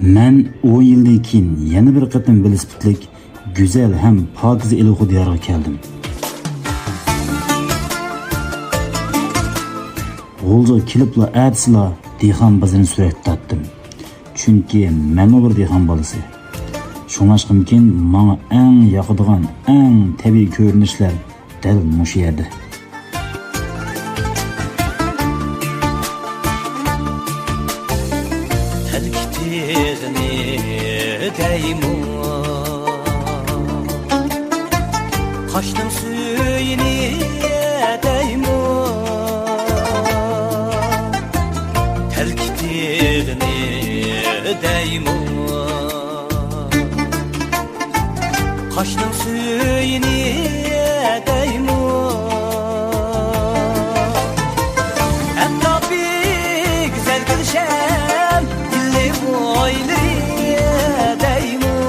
Men 10 yildan keyin yana bir qatim velosipedlik go'zal ham pokiza Iloho diyoriga keldim. G'o'lga kelibla atsila dehqon bozorini suratga tortdim. Chunki men bir dehqon bolasi. Shuningdek, menga eng yoqadigan, eng tabiiy ko'rinishlar dal mushu yerda. Kaştım suyunu deymo Telkitiğini deymo Kaştım suyunu deymo Etrafı güzel gülşen Dilli boyları deymo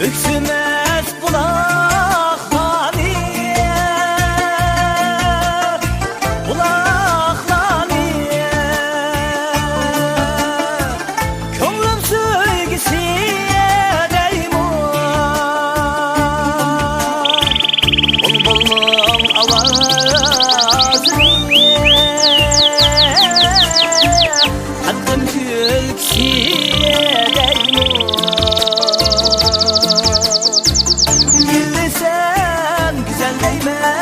Öksümez bulaklarını Könlüm sevgisi deymo Bulbulun avazını Hakkın gülkisi deymo Sen güzel değme